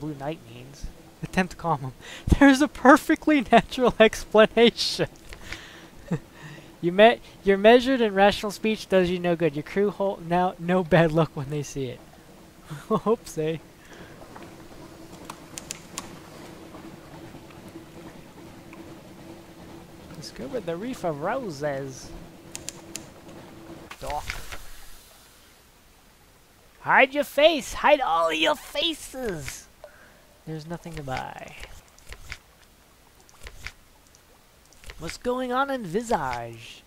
Blue Knight means. Attempt to calm him. There's a perfectly natural explanation. Your measured and rational speech does you no good. Your crew hold now no bad luck when they see it. Hope so. Discover the reef of roses. Doc. Hide your face! Hide all your faces! There's nothing to buy. What's going on in Visage?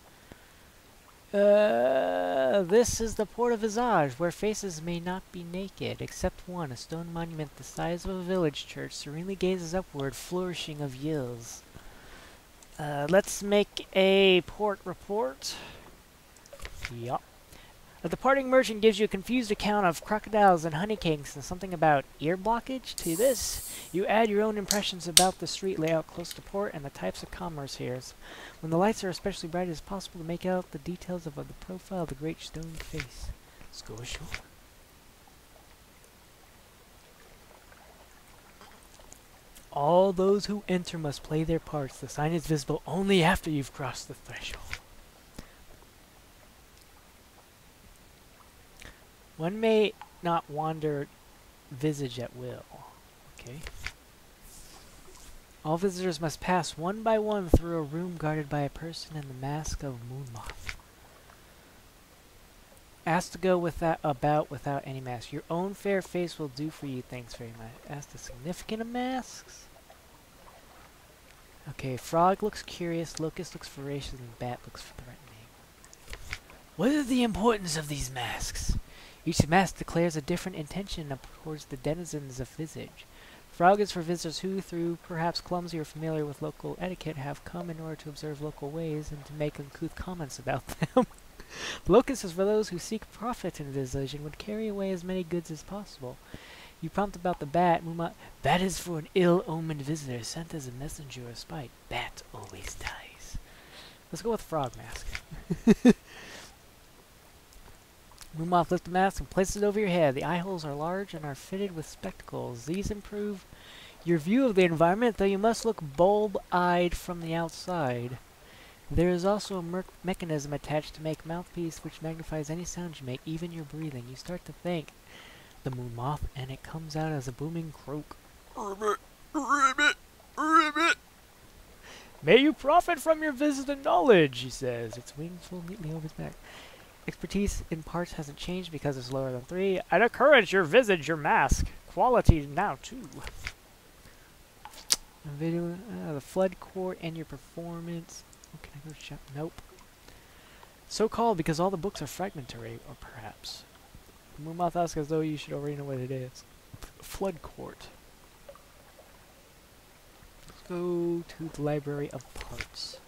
This is the port of Visage, where faces may not be naked, except one, a stone monument the size of a village church, serenely gazes upward, flourishing of years. Let's make a port report. Yup. A departing merchant gives you a confused account of crocodiles and honeycakes and something about ear blockage. To this, you add your own impressions about the street layout close to port and the types of commerce here. When the lights are especially bright, it is possible to make out the details of the profile of the great stone face. Let's go ashore. All those who enter must play their parts. The sign is visible only after you've crossed the threshold. One may not wander Visage at will. Okay. All visitors must pass one by one through a room guarded by a person in the mask of Moonmoth. Ask to go about without any mask. Your own fair face will do for you. Thanks very much. Ask the significant of masks. Okay, Frog looks curious, Locust looks voracious, and Bat looks threatening. What is the importance of these masks? Each mask declares a different intention towards the denizens of Visage. Frog is for visitors who, through perhaps clumsy or familiar with local etiquette, have come in order to observe local ways and to make uncouth comments about them. Locust is for those who seek profit in Visage and would carry away as many goods as possible. You prompt about the Bat. Bat is for an ill-omened visitor sent as a messenger of spite. Bat always dies. Let's go with Frog mask. Moonmoth lifts the mask and places it over your head. The eye holes are large and are fitted with spectacles. These improve your view of the environment, though you must look bulb-eyed from the outside. There is also a mechanism attached to make mouthpiece which magnifies any sound you make, even your breathing. You start to thank the Moonmoth, and it comes out as a booming croak. Ribbit! Ribbit! Ribbit! May you profit from your visit and knowledge, he says. Its wings fall neatly over his back. Expertise in parts hasn't changed because it's lower than 3. I'd encourage your visage, your mask. Quality now, too. Video, the flood court and your performance. Oh, can I go shop? Nope. So called because all the books are fragmentary, or perhaps. Moonmoth asks as though you should already know what it is. Flood court. Let's go to the library of parts.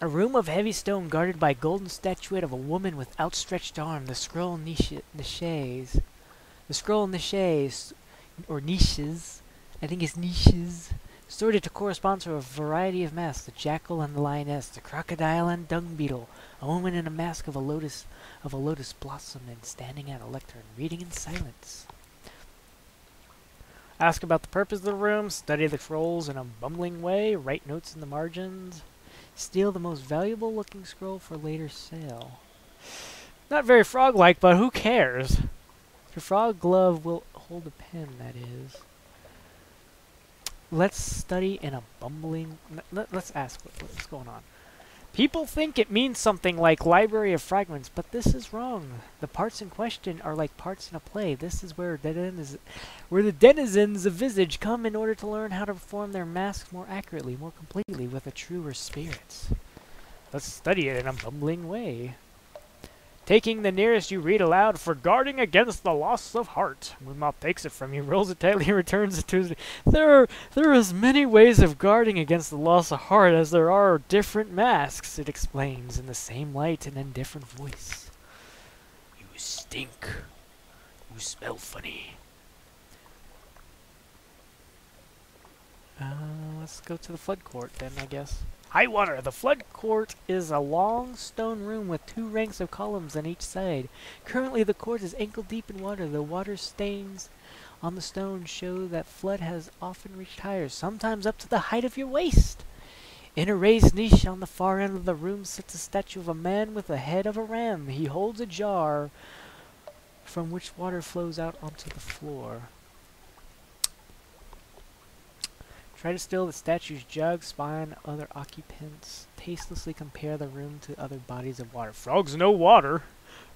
A room of heavy stone guarded by a golden statuette of a woman with outstretched arm. The scroll niches. The scroll niches, or niches, I think it's niches, sorted to correspond to a variety of masks. The jackal and the lioness, the crocodile and dung beetle, a woman in a mask of a lotus blossom and standing at a lectern, reading in silence. Ask about the purpose of the room, study the scrolls in a bumbling way, write notes in the margins. Steal the most valuable-looking scroll for later sale. Not very frog-like, but who cares? Your frog glove will hold a pen, that is. Let's study in a bumbling... Let's ask what's going on. People think it means something like Library of Fragments, but this is wrong. The parts in question are like parts in a play. This is where the denizens of Visage come in order to learn how to perform their masks more accurately, more completely, with a truer spirits. Let's study it in a bumbling way. Taking the nearest, you read aloud, for guarding against the loss of heart. Moonmoth takes it from you, rolls it tightly, and returns it to his... There are as many ways of guarding against the loss of heart as there are different masks, it explains, in the same light and in different voice. You stink. You smell funny. Let's go to the flood court then, I guess. High water. The flood court is a long stone room with 2 ranks of columns on each side. Currently, the court is ankle deep in water. The water stains on the stone show that flood has often reached higher, sometimes up to the height of your waist. In a raised niche on the far end of the room sits a statue of a man with the head of a ram. He holds a jar from which water flows out onto the floor. Try to steal the statue's jug, spy on other occupants. Tastelessly compare the room to other bodies of water. Frogs know water.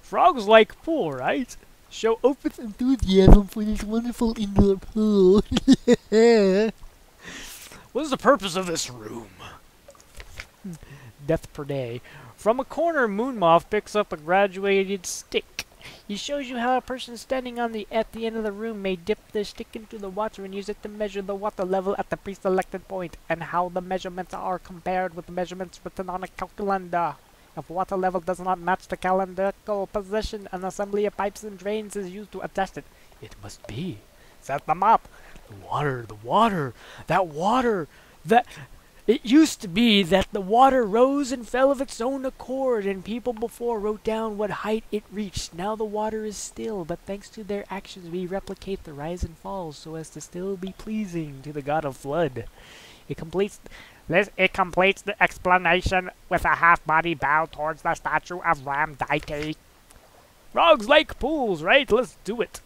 Frogs like pool, right? Show open enthusiasm for this wonderful indoor pool. What is the purpose of this room? Death per day. From a corner, Moonmoth picks up a graduated stick. He shows you how a person standing at the end of the room may dip their stick into the water and use it to measure the water level at the pre-selected point, and how the measurements are compared with the measurements written on a calendar. If water level does not match the calendrical position, an assembly of pipes and drains is used to adjust it. It must be. Set them up. The water, that... It used to be that the water rose and fell of its own accord, and people before wrote down what height it reached. Now the water is still, but thanks to their actions we replicate the rise and falls so as to still be pleasing to the god of flood. It completes the explanation with a half-body bow towards the statue of Ram Deity. Frogs like pools, right? Let's do it.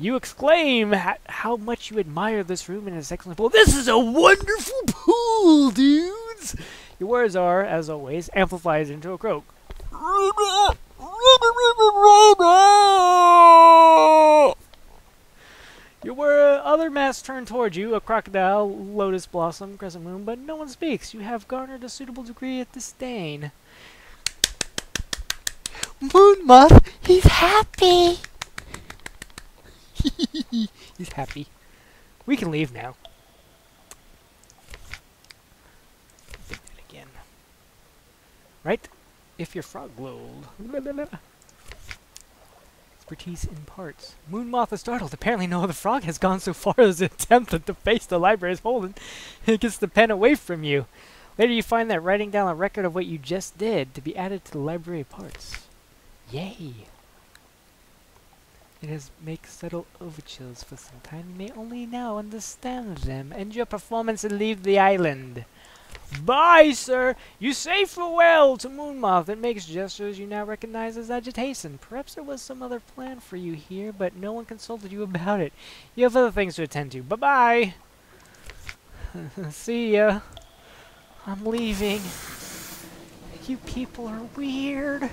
You exclaim how much you admire this room and its excellent pool. This is a wonderful pool, dudes! Your words are, as always, amplified into a croak. Your other masks turn towards you, a crocodile, lotus blossom, crescent moon, but no one speaks. You have garnered a suitable degree of disdain. Moonmoth, he's happy! He's happy. We can leave now. Think that again. Right? If you're frog glowed. Expertise in parts. Moonmoth is startled. Apparently no other frog has gone so far as to attempt to face the library's holding. It gets the pen away from you. Later you find that writing down a record of what you just did to be added to the library of parts. Yay! It has make subtle overtures for some time. You may only now understand them. End your performance and leave the island. Bye, sir! You say farewell to Moonmoth. It makes gestures you now recognize as agitation. Perhaps there was some other plan for you here, but no one consulted you about it. You have other things to attend to. Bye-bye! See ya. I'm leaving. You people are weird.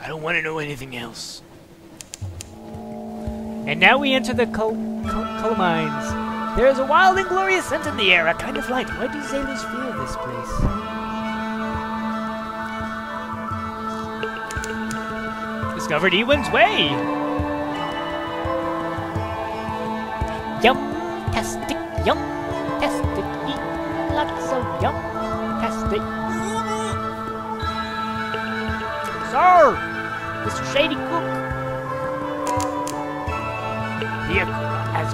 I don't want to know anything else. And now we enter the coal mines. There is a wild and glorious scent in the air, a kind of light. Why do sailors fear this place? Discovered Ewan's Way! Yum-tastic, yum-tastic, eat lots of yum-tastic. Sir! Mr. Shady Cook! Here, as